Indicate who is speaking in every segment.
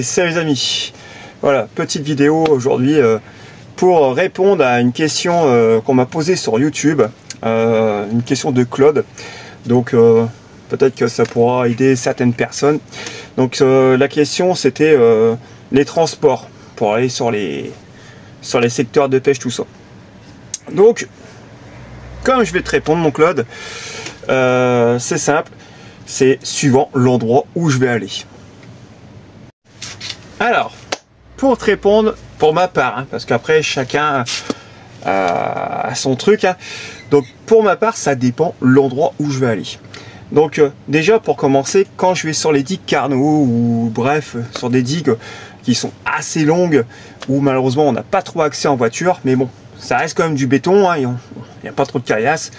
Speaker 1: Salut les amis. Voilà, petite vidéo aujourd'hui pour répondre à une question qu'on m'a posée sur YouTube, une question de Claude. Donc peut-être que ça pourra aider certaines personnes. Donc la question c'était les transports pour aller sur les secteurs de pêche, tout ça. Donc comme je vais te répondre mon Claude, c'est simple, c'est suivant l'endroit où je vais aller. Alors, pour te répondre, pour ma part, hein, parce qu'après chacun a son truc, hein. Donc pour ma part, ça dépend l'endroit où je vais aller. Donc déjà pour commencer, quand je vais sur les digues Carnot ou bref sur des digues qui sont assez longues, où malheureusement on n'a pas trop accès en voiture, mais bon, ça reste quand même du béton, hein, il n'y a pas trop de caillasse,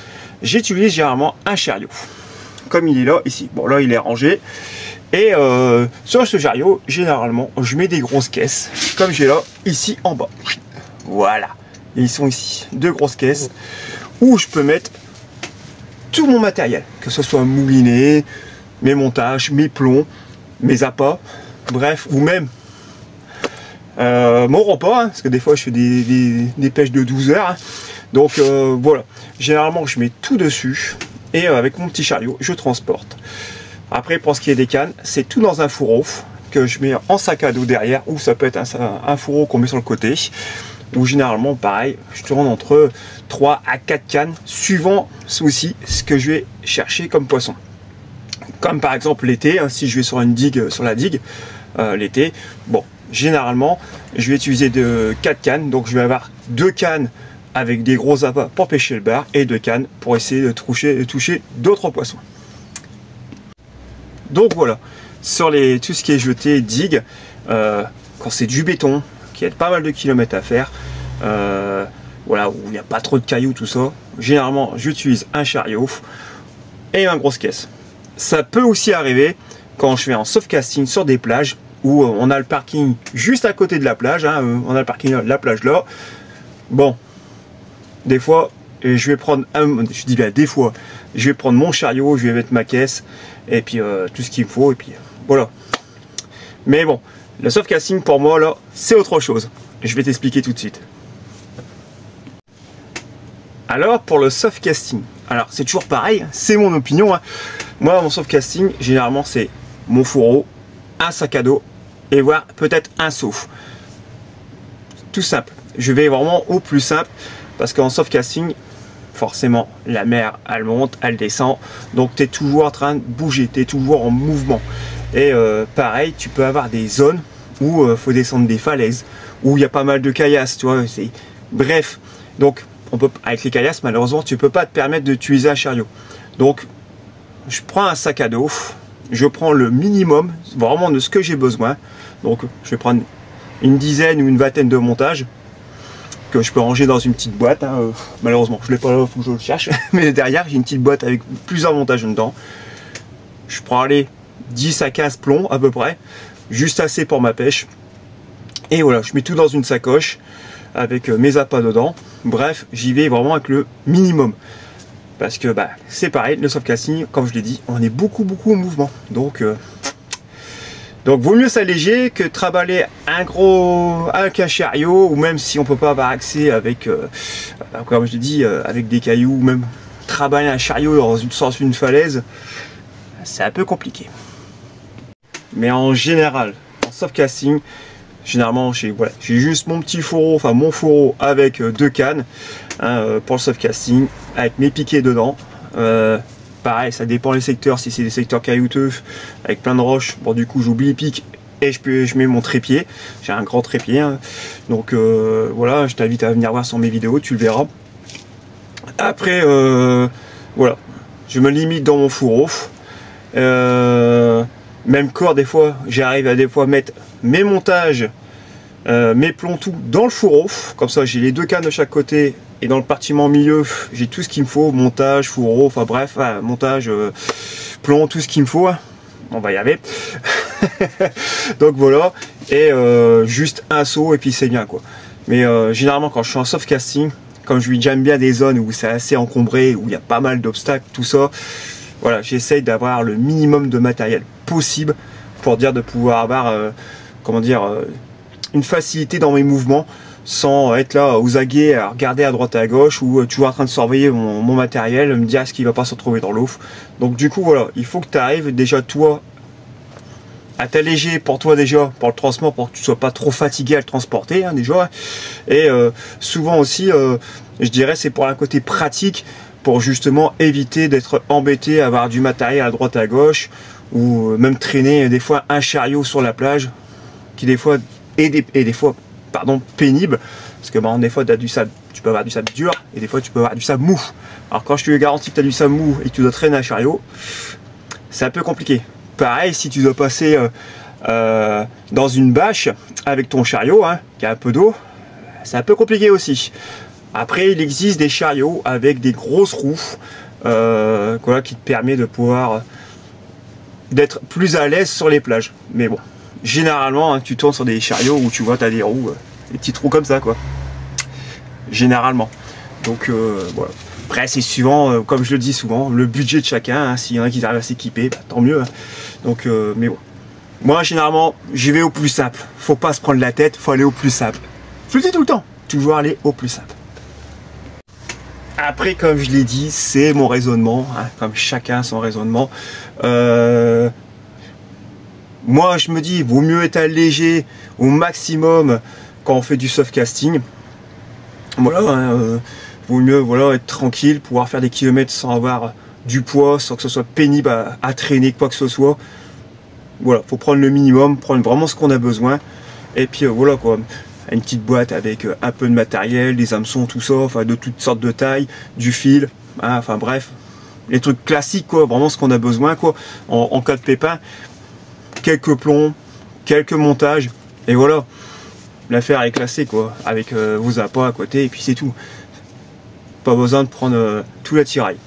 Speaker 1: j'utilise généralement un chariot. Comme il est là, ici. Bon là il est rangé. Et sur ce chariot, généralement, je mets des grosses caisses, comme j'ai là, ici en bas. Voilà. Et ils sont ici, deux grosses caisses, où je peux mettre tout mon matériel, que ce soit mouliné, mes montages, mes plombs, mes appâts, bref, ou même mon repas, hein, parce que des fois je fais des pêches de 12 heures. Hein. Donc voilà, généralement je mets tout dessus, et avec mon petit chariot, je transporte. Après, pour ce qui est des cannes, c'est tout dans un fourreau que je mets en sac à dos derrière, ou ça peut être un fourreau qu'on met sur le côté, ou généralement, pareil, je tourne entre 3 à 4 cannes, suivant aussi ce que je vais chercher comme poisson. Comme par exemple l'été, hein, si je vais sur une digue, sur la digue, l'été, bon, généralement, je vais utiliser 4 cannes, donc je vais avoir 2 cannes avec des gros appâts pour pêcher le bar, et 2 cannes pour essayer de toucher d'autres poissons. Donc voilà, sur tout ce qui est jeté, digue, quand c'est du béton, qu'il y a pas mal de kilomètres à faire, voilà, où il n'y a pas trop de cailloux, tout ça, généralement j'utilise un chariot et une grosse caisse. Ça peut aussi arriver quand je fais en soft casting sur des plages, où on a le parking juste à côté de la plage, hein, on a le parking, la plage là. Bon, des fois, je vais prendre, je dis bien des fois, je vais prendre mon chariot, je vais mettre ma caisse, et puis tout ce qu'il me faut, et puis voilà. Mais bon, le soft casting pour moi là, c'est autre chose. Je vais t'expliquer tout de suite. Alors pour le soft casting, alors c'est toujours pareil, c'est mon opinion. Hein. Moi mon soft casting, généralement c'est mon fourreau, un sac à dos, et voire peut-être un seau. Tout simple. Je vais vraiment au plus simple, parce qu'en soft casting, forcément la mer elle monte, elle descend, donc tu es toujours en train de bouger, tu es toujours en mouvement. Et pareil, tu peux avoir des zones où il faut descendre des falaises, où il y a pas mal de caillasses, tu vois, bref, donc on peut, avec les caillasses malheureusement tu peux pas te permettre d'utiliser un chariot. Donc je prends un sac à dos, je prends le minimum vraiment de ce que j'ai besoin, donc je vais prendre une dizaine ou une vingtaine de montages, que je peux ranger dans une petite boîte, hein. Malheureusement je l'ai pas là, faut que je le cherche, mais derrière j'ai une petite boîte avec plusieurs montages dedans. Je prends aller 10 à 15 plombs à peu près, juste assez pour ma pêche, et voilà, je mets tout dans une sacoche avec mes appâts dedans. Bref, j'y vais vraiment avec le minimum, parce que bah, c'est pareil, le soft casting, comme je l'ai dit, on est beaucoup au mouvement, donc vaut mieux s'alléger que travailler avec un chariot, ou même si on peut pas avoir accès avec, comme je l'ai dit, avec des cailloux, ou même travailler un chariot dans une falaise, c'est un peu compliqué. Mais en général, en soft casting, généralement j'ai juste mon petit fourreau, enfin mon fourreau avec 2 cannes, hein, pour le soft casting, avec mes piquets dedans. Pareil, ça dépend les secteurs, si c'est des secteurs caillouteux avec plein de roches, bon du coup j'oublie les pics et je mets mon trépied, j'ai un grand trépied, hein. Donc voilà, je t'invite à venir voir sur mes vidéos, tu le verras. Après voilà, je me limite dans mon fourreau, même corps, des fois j'arrive à mettre mes montages, mes plombs, tout dans le fourreau, comme ça j'ai les 2 cannes de chaque côté, et dans le compartiment milieu j'ai tout ce qu'il me faut, montage, fourreau, enfin bref, montage, plomb, tout ce qu'il me faut, on va y arriver. Donc voilà, et juste un seau et puis c'est bien quoi. Mais généralement quand je suis en soft casting, comme j'aime bien des zones où c'est assez encombré, où il y a pas mal d'obstacles, tout ça, voilà, j'essaye d'avoir le minimum de matériel possible pour dire de pouvoir avoir comment dire, une facilité dans mes mouvements, sans être là aux aguets à regarder à droite et à gauche, ou toujours en train de surveiller mon matériel, me dire ce qu'il va pas se retrouver dans l'eau. Donc du coup voilà, il faut que tu arrives déjà toi à t'alléger pour toi déjà, pour le transport, pour que tu sois pas trop fatigué à le transporter hein, déjà. Et souvent aussi, je dirais c'est pour un côté pratique, pour justement éviter d'être embêté, avoir du matériel à droite et à gauche, ou même traîner des fois un chariot sur la plage, qui des fois est des fois pardon, pénible, parce que des fois tu peux avoir du sable dur, et des fois tu peux avoir du sable mou. Alors quand je te garantis que tu as du sable mou et que tu dois traîner un chariot, c'est un peu compliqué. Pareil, si tu dois passer dans une bâche avec ton chariot, hein, qui a un peu d'eau, c'est un peu compliqué aussi. Après, il existe des chariots avec des grosses roues, voilà, qui te permet de pouvoir d'être plus à l'aise sur les plages. Mais bon, généralement, hein, tu tournes sur des chariots où tu vois, tu as des roues, des petits trous comme ça, quoi. Généralement. Donc, voilà. Après, c'est suivant, comme je le dis souvent, le budget de chacun. Hein, s'il y en a qui arrivent à s'équiper, bah, tant mieux. Hein. Donc, mais bon. Moi, généralement, j'y vais au plus simple. Faut pas se prendre la tête, faut aller au plus simple. Je le dis tout le temps, toujours aller au plus simple. Après, comme je l'ai dit, c'est mon raisonnement, hein, comme chacun son raisonnement. Moi, je me dis, vaut mieux être allégé au maximum quand on fait du soft casting. Voilà, hein, vaut mieux voilà, être tranquille, pouvoir faire des kilomètres sans avoir du poids, sans que ce soit pénible à traîner, quoi que ce soit. Voilà, faut prendre le minimum, prendre vraiment ce qu'on a besoin. Et puis voilà quoi, une petite boîte avec un peu de matériel, des hameçons, tout ça, enfin de toutes sortes de tailles, du fil, hein, enfin bref, les trucs classiques quoi, vraiment ce qu'on a besoin quoi, en cas de pépin. Quelques plombs, quelques montages, et voilà, l'affaire est classée quoi, avec vos appâts à côté, et puis c'est tout. Pas besoin de prendre tout l'attirail.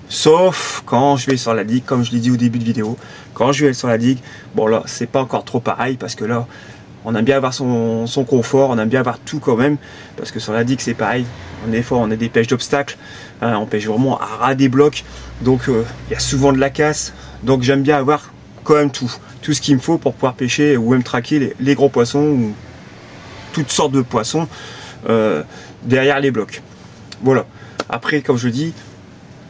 Speaker 1: Sauf quand je vais sur la digue, comme je l'ai dit au début de vidéo, quand je vais sur la digue, bon là, c'est pas encore trop pareil, parce que là, on aime bien avoir son confort, on aime bien avoir tout quand même, parce que sur la digue c'est pareil, des fois on a des pêches d'obstacles, hein, on pêche vraiment à ras des blocs, donc il y a souvent de la casse, donc j'aime bien avoir quand même tout ce qu'il me faut pour pouvoir pêcher ou même traquer les gros poissons ou toutes sortes de poissons derrière les blocs. Voilà. Après, comme je dis,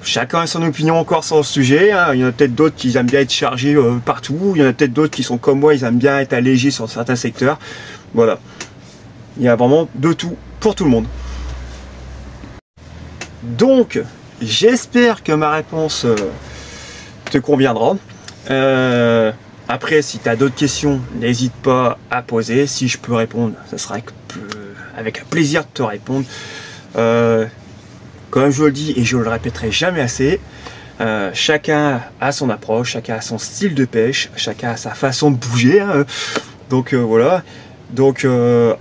Speaker 1: chacun a son opinion encore sur le sujet. Hein. Il y en a peut-être d'autres qui aiment bien être chargés partout. Il y en a peut-être d'autres qui sont comme moi, ils aiment bien être allégés sur certains secteurs. Voilà. Il y a vraiment de tout pour tout le monde. Donc, j'espère que ma réponse te conviendra. Après, si tu as d'autres questions, n'hésite pas à poser. Si je peux répondre, ça sera avec un plaisir de te répondre. Comme je le dis et je le répéterai jamais assez, chacun a son approche, chacun a son style de pêche, chacun a sa façon de bouger. Hein. Donc voilà. Donc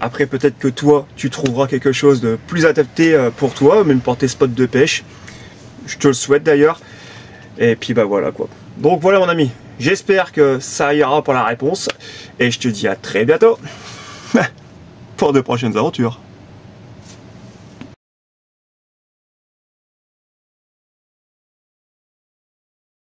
Speaker 1: après, peut-être que toi, tu trouveras quelque chose de plus adapté pour toi, même pour tes spots de pêche. Je te le souhaite d'ailleurs. Et puis bah voilà quoi. Donc voilà mon ami. J'espère que ça ira pour la réponse et je te dis à très bientôt pour de prochaines aventures.